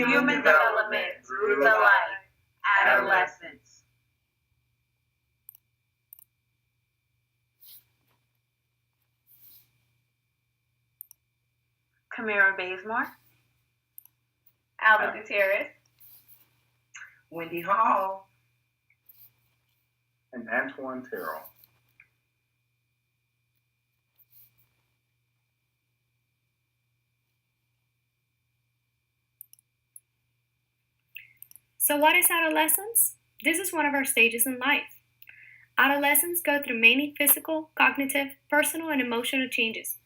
Human development through the life, adolescence. Camara Bazemore, Alba Gutierrez, Wendy Hall, and Antoine Terrell. So what is adolescence? This is one of our stages in life. Adolescents go through many physical, cognitive, personal, and emotional changes.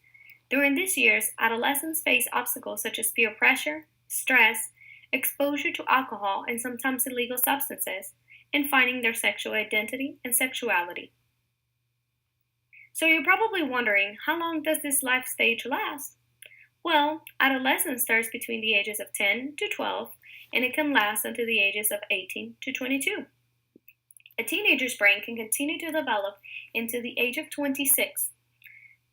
During these years, adolescents face obstacles such as peer pressure, stress, exposure to alcohol and sometimes illegal substances, and finding their sexual identity and sexuality. So you're probably wondering, how long does this life stage last? Well, adolescence starts between the ages of 10 to 12, and it can last until the ages of 18 to 22. A teenager's brain can continue to develop into the age of 26.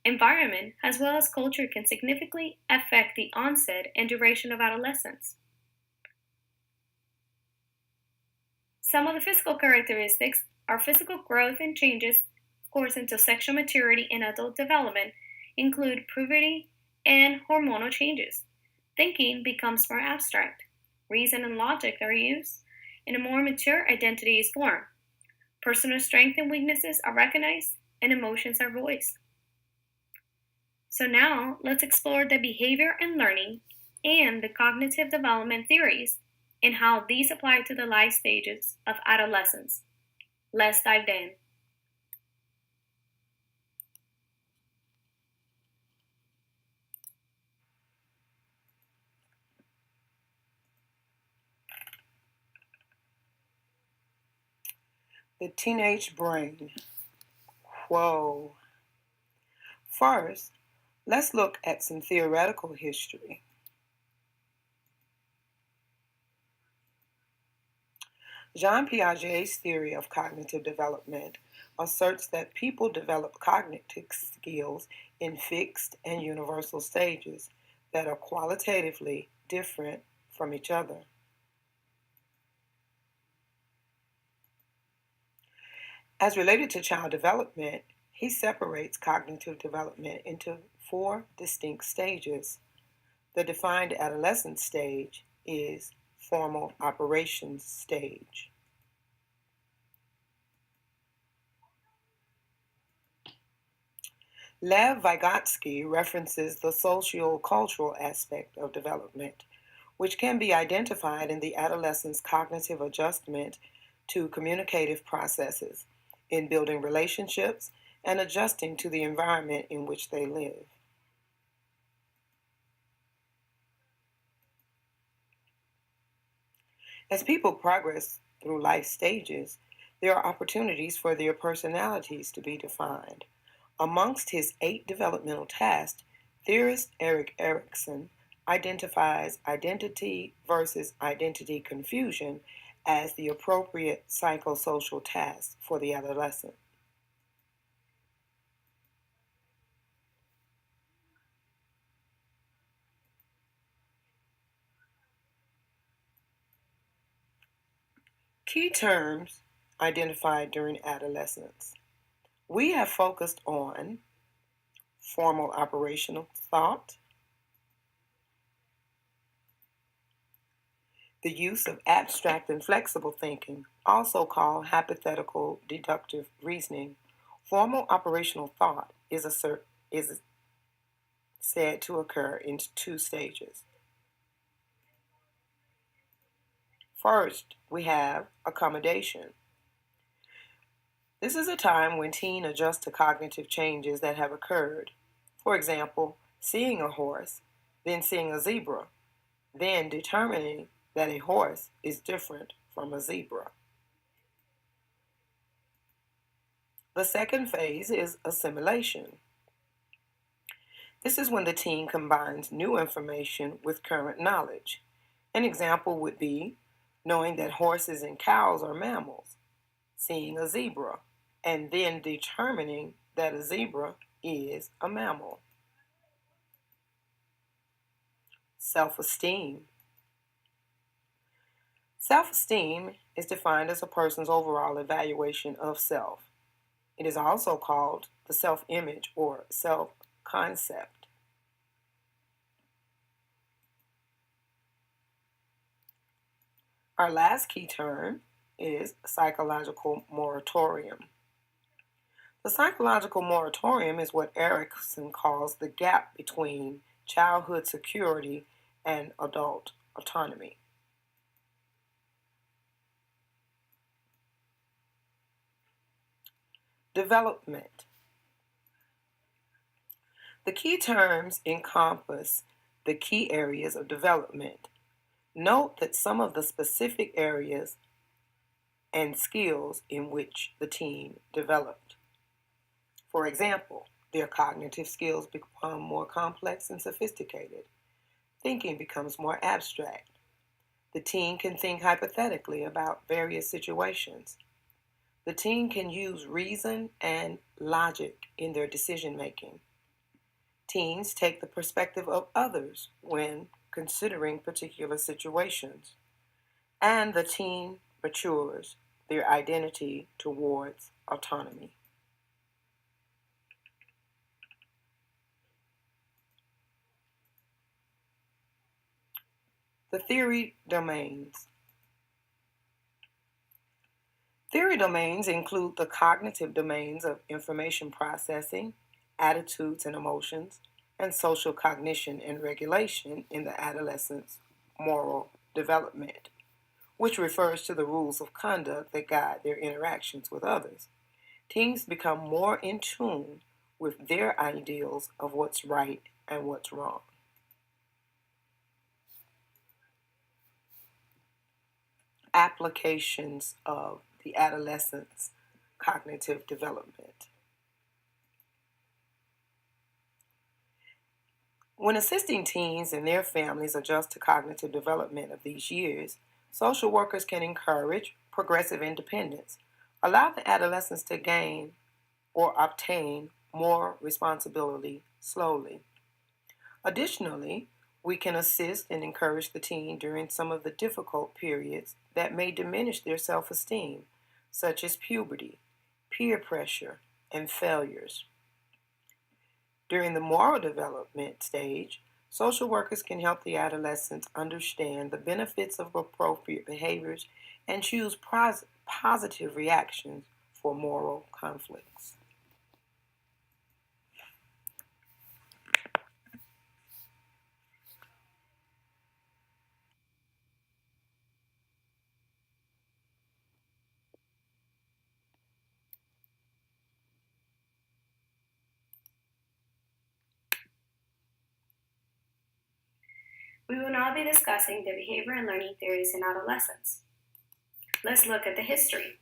Environment, as well as culture, can significantly affect the onset and duration of adolescence. Some of the physical characteristics are physical growth and changes, of course, into sexual maturity and adult development, include puberty and hormonal changes. Thinking becomes more abstract. Reason and logic are used, and a more mature identity is formed. Personal strengths and weaknesses are recognized, and emotions are voiced. So now, let's explore the behavior and learning and the cognitive development theories and how these apply to the life stages of adolescence. Let's dive in. the teenage brain. Whoa. First, let's look at some theoretical history. Jean Piaget's theory of cognitive development asserts that people develop cognitive skills in fixed and universal stages that are qualitatively different from each other. As related to child development, he separates cognitive development into 4 distinct stages. The defined adolescent stage is formal operations stage. Lev Vygotsky references the socio-cultural aspect of development, which can be identified in the adolescent's cognitive adjustment to communicative processes, in building relationships and adjusting to the environment in which they live. As people progress through life stages, there are opportunities for their personalities to be defined. Amongst his 8 developmental tasks, theorist Erik Erikson identifies identity versus identity confusion as the appropriate psychosocial task for the adolescent. Key terms identified during adolescence. We have focused on formal operational thought, the use of abstract and flexible thinking, also called hypothetical deductive reasoning. Formal operational thought is said to occur in 2 stages. First, we have accommodation. This is a time when teen adjusts to cognitive changes that have occurred. For example, seeing a horse, then seeing a zebra, then determining that a horse is different from a zebra. The second phase is assimilation. This is when the teen combines new information with current knowledge. An example would be knowing that horses and cows are mammals, seeing a zebra, and then determining that a zebra is a mammal. Self-esteem. Self-esteem is defined as a person's overall evaluation of self. It is also called the self-image or self-concept. Our last key term is psychological moratorium. The psychological moratorium is what Erickson calls the gap between childhood security and adult autonomy. Development. The key terms encompass the key areas of development. Note that some of the specific areas and skills in which the teen developed. For example, their cognitive skills become more complex and sophisticated. Thinking becomes more abstract. The teen can think hypothetically about various situations. The teen can use reason and logic in their decision making. Teens take the perspective of others when considering particular situations. And the teen matures their identity towards autonomy. The theory domains. Theory domains include the cognitive domains of information processing, attitudes and emotions, and social cognition and regulation in the adolescent's moral development, which refers to the rules of conduct that guide their interactions with others. Teens become more in tune with their ideals of what's right and what's wrong. Applications of the adolescent's cognitive development. When assisting teens and their families adjust to cognitive development of these years, social workers can encourage progressive independence, allow the adolescents to gain or obtain more responsibility slowly. Additionally, we can assist and encourage the teen during some of the difficult periods that may diminish their self-esteem, such as puberty, peer pressure, and failures. During the moral development stage, social workers can help the adolescents understand the benefits of appropriate behaviors and choose positive reactions for moral conflicts. We will now be discussing the behavior and learning theories in adolescence. Let's look at the history.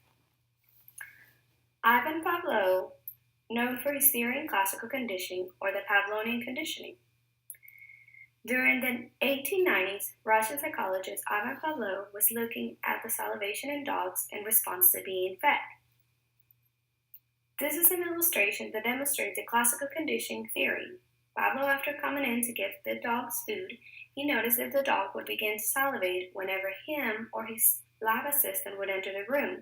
Ivan Pavlov, known for his theory in classical conditioning or the Pavlovian conditioning. During the 1890s, Russian psychologist Ivan Pavlov was looking at the salivation in dogs in response to being fed. This is an illustration that demonstrates the classical conditioning theory. Pavlov, after coming in to give the dogs food, he noticed that the dog would begin to salivate whenever him or his lab assistant would enter the room,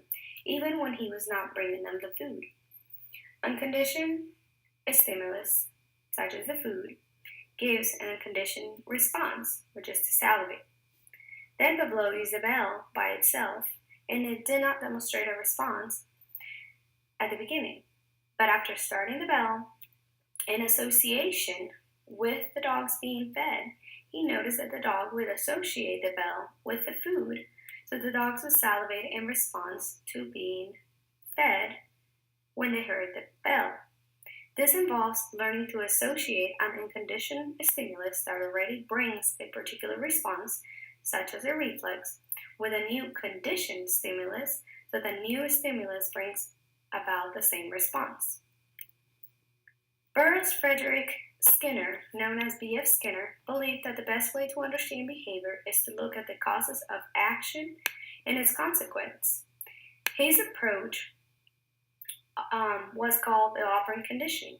even when he was not bringing them the food. Unconditioned stimulus, such as the food, gives an unconditioned response, which is to salivate. Then Pavlov used the bell by itself, and it did not demonstrate a response at the beginning. But after starting the bell, in association with the dogs being fed, he noticed that the dog would associate the bell with the food, so the dogs would salivate in response to being fed when they heard the bell. This involves learning to associate an unconditioned stimulus that already brings a particular response, such as a reflex, with a new conditioned stimulus, so the new stimulus brings about the same response. Burroughs Frederick Skinner, known as B.F. Skinner, believed that the best way to understand behavior is to look at the causes of action and its consequence. His approach was called the operant conditioning.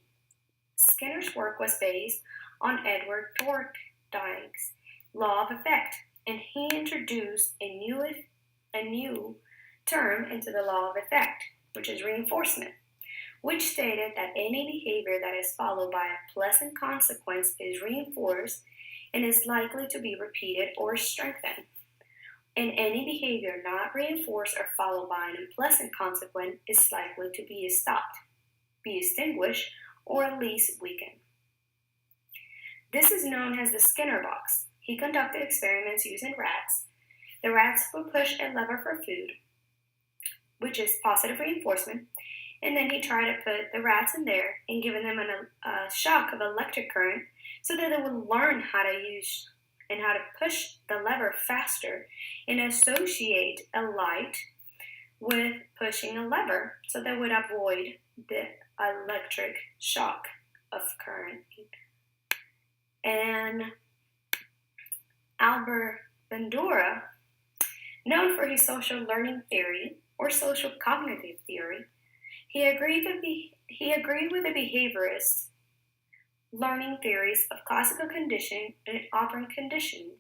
Skinner's work was based on Edward Thorndike's law of effect, and he introduced a new a new term into the law of effect, which is reinforcement, which stated that any behavior that is followed by a pleasant consequence is reinforced and is likely to be repeated or strengthened. And any behavior not reinforced or followed by an unpleasant consequence is likely to be stopped, be extinguished, or at least weakened. This is known as the Skinner box. He conducted experiments using rats. The rats would push a lever for food, which is positive reinforcement, and then he tried to put the rats in there and giving them a shock of electric current so that they would learn how to use and how to push the lever faster and associate a light with pushing a lever so they would avoid the electric shock of current. And Albert Bandura, known for his social learning theory or social cognitive theory, he agreed with the behaviorist learning theories of classical conditioning and operant conditioning.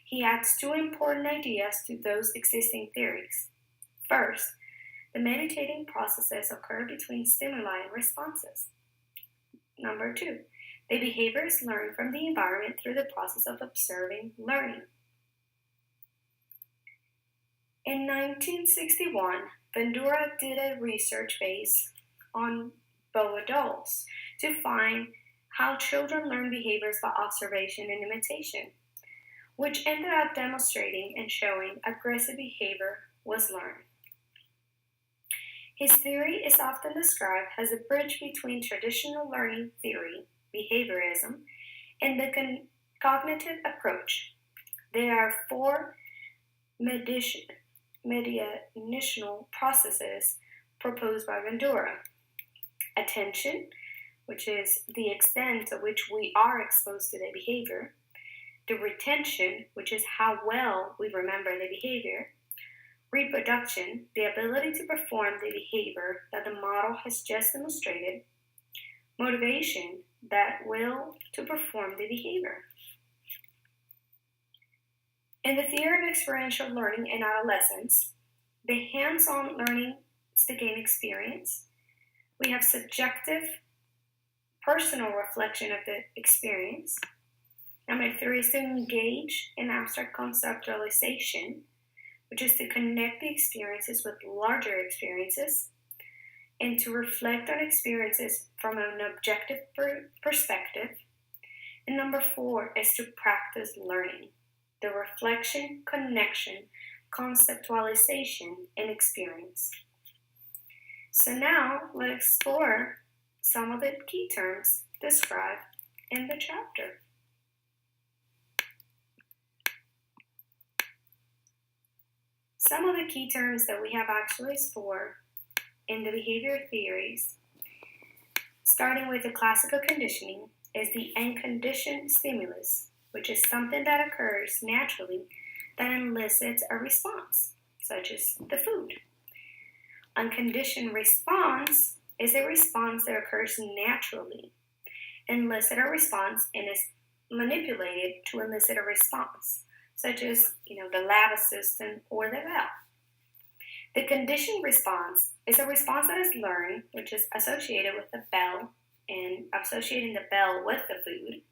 He adds two important ideas to those existing theories. First, the meditating processes occur between stimuli and responses. Number two, the behaviors learn from the environment through the process of observing learning. In 1961, Bandura did a research based on both adults to find how children learn behaviors by observation and imitation, which ended up demonstrating and showing aggressive behavior was learned. His theory is often described as a bridge between traditional learning theory, behaviorism, and the cognitive approach. There are four mediational processes proposed by Bandura: attention, which is the extent to which we are exposed to the behavior; the retention, which is how well we remember the behavior; reproduction, the ability to perform the behavior that the model has just demonstrated; motivation, that will to perform the behavior. In the theory of experiential learning in adolescence, the hands-on learning is to gain experience. We have subjective, personal reflection of the experience. Number three is to engage in abstract conceptualization, which is to connect the experiences with larger experiences and to reflect on experiences from an objective perspective. And number four is to practice learning, the reflection, connection, conceptualization, and experience. So now let's explore some of the key terms described in the chapter. Some of the key terms that we have actually explored in the behavior theories, starting with the classical conditioning, is the unconditioned stimulus, which is something that occurs naturally that elicits a response, such as the food. Unconditioned response is a response that occurs naturally, elicits a response, and is manipulated to elicit a response, such as the lab assistant or the bell. The conditioned response is a response that is learned, which is associated with the bell and associating the bell with the food.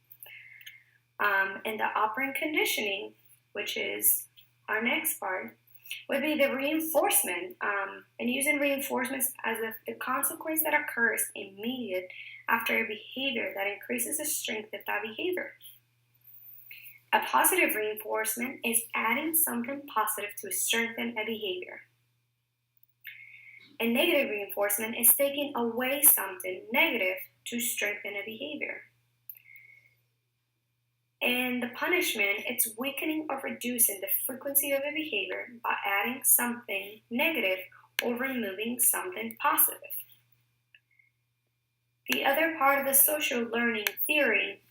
And the operant conditioning, which is our next part, would be the reinforcement, and using reinforcements as the consequence that occurs immediate after a behavior that increases the strength of that behavior. A positive reinforcement is adding something positive to strengthen a behavior. A negative reinforcement is taking away something negative to strengthen a behavior. And the punishment, it's weakening or reducing the frequency of a behavior by adding something negative or removing something positive. The other part of the social learning theory,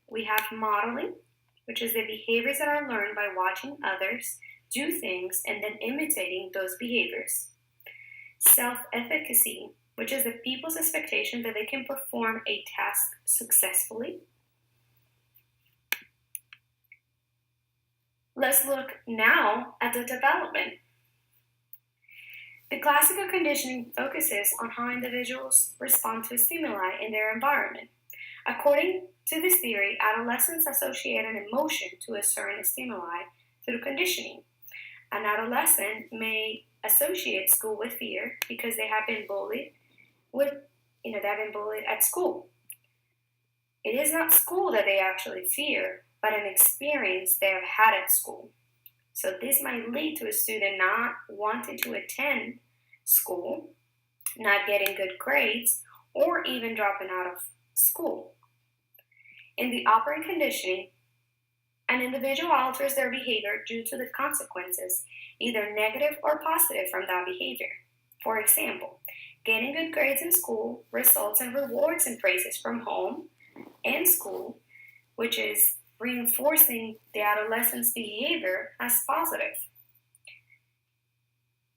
we have modeling, which is the behaviors that are learned by watching others do things and then imitating those behaviors. Self-efficacy, which is the people's expectation that they can perform a task successfully. Let's look now at the development. The classical conditioning focuses on how individuals respond to stimuli in their environment. According to this theory, adolescents associate an emotion to a certain stimuli through conditioning. An adolescent may associate school with fear because they have been bullied at school. It is not school that they actually fear, but an experience they have had at school. So this might lead to a student not wanting to attend school, not getting good grades, or even dropping out of school. In the operant conditioning, an individual alters their behavior due to the consequences, either negative or positive, from that behavior. For example, getting good grades in school results in rewards and praises from home and school, which is reinforcing the adolescent's behavior as positive.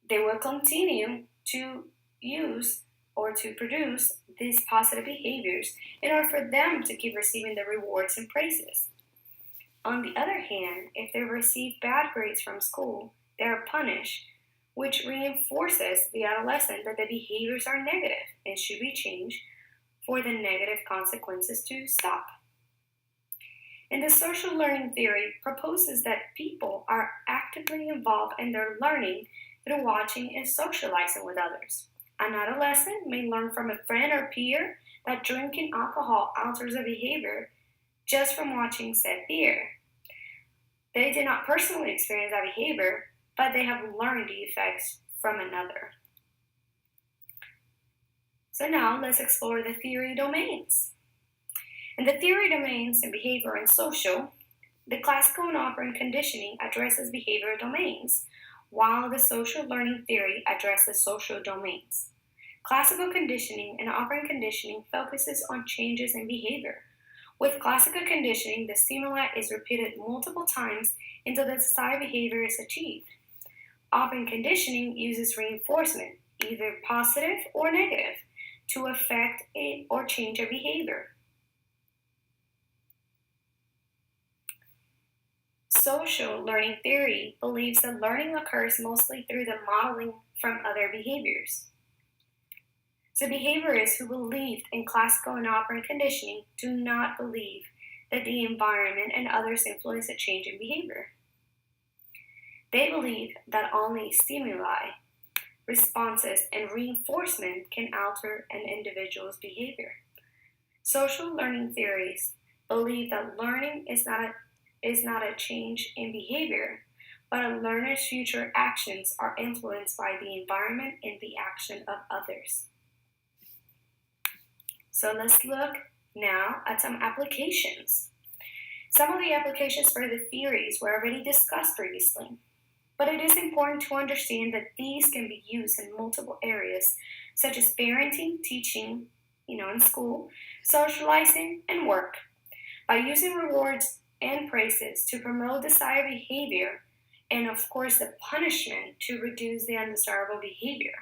They will continue to use or to produce these positive behaviors in order for them to keep receiving the rewards and praises. On the other hand, if they receive bad grades from school, they are punished, which reinforces the adolescent that the behaviors are negative and should be changed for the negative consequences to stop. And the social learning theory proposes that people are actively involved in their learning through watching and socializing with others. An adolescent may learn from a friend or peer that drinking alcohol alters their behavior just from watching said peer. They did not personally experience that behavior, but they have learned the effects from another. So now let's explore the theory domains. In the theory domains in behavior and social, the classical and operant conditioning addresses behavioral domains, while the social learning theory addresses social domains. Classical conditioning and operant conditioning focuses on changes in behavior. With classical conditioning, the stimuli is repeated multiple times until the desired behavior is achieved. Operant conditioning uses reinforcement, either positive or negative, to affect or change a behavior. Social learning theory believes that learning occurs mostly through the modeling from other behaviors. So behaviorists who believed in classical and operant conditioning do not believe that the environment and others influence a change in behavior. They believe that only stimuli, responses, and reinforcement can alter an individual's behavior. Social learning theories believe that learning is not a change in behavior, but a learner's future actions are influenced by the environment and the action of others. So let's look now at some applications. Some of the applications for the theories were already discussed previously, but it is important to understand that these can be used in multiple areas, such as parenting, teaching, in school, socializing, and work. By using rewards and praises to promote desired behavior, and of course the punishment to reduce the undesirable behavior.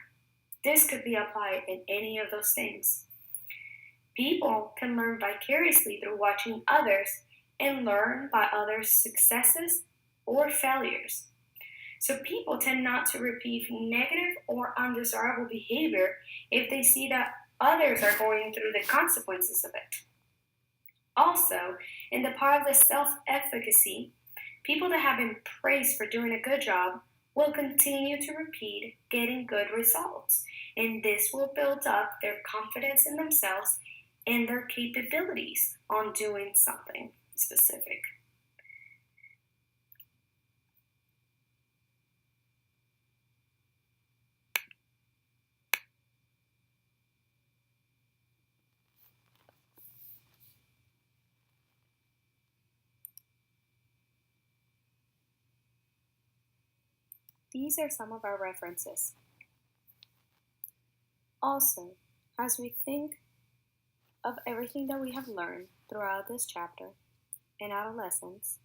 This could be applied in any of those things. People can learn vicariously through watching others and learn by others' successes or failures. So people tend not to repeat negative or undesirable behavior if they see that others are going through the consequences of it. Also, in the part of the self-efficacy, people that have been praised for doing a good job will continue to repeat getting good results, and this will build up their confidence in themselves and their capabilities on doing something specific. These are some of our references. Also, as we think of everything that we have learned throughout this chapter in adolescence,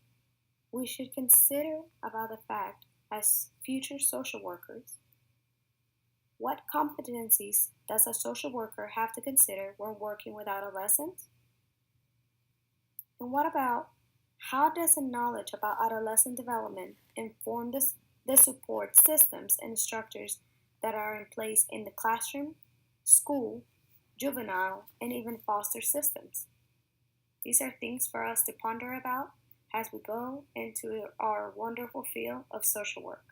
we should consider about the fact, as future social workers, what competencies does a social worker have to consider when working with adolescents? And what about how does a knowledge about adolescent development inform the support systems and structures that are in place in the classroom, school, juvenile, and even foster systems. These are things for us to ponder about as we go into our wonderful field of social work.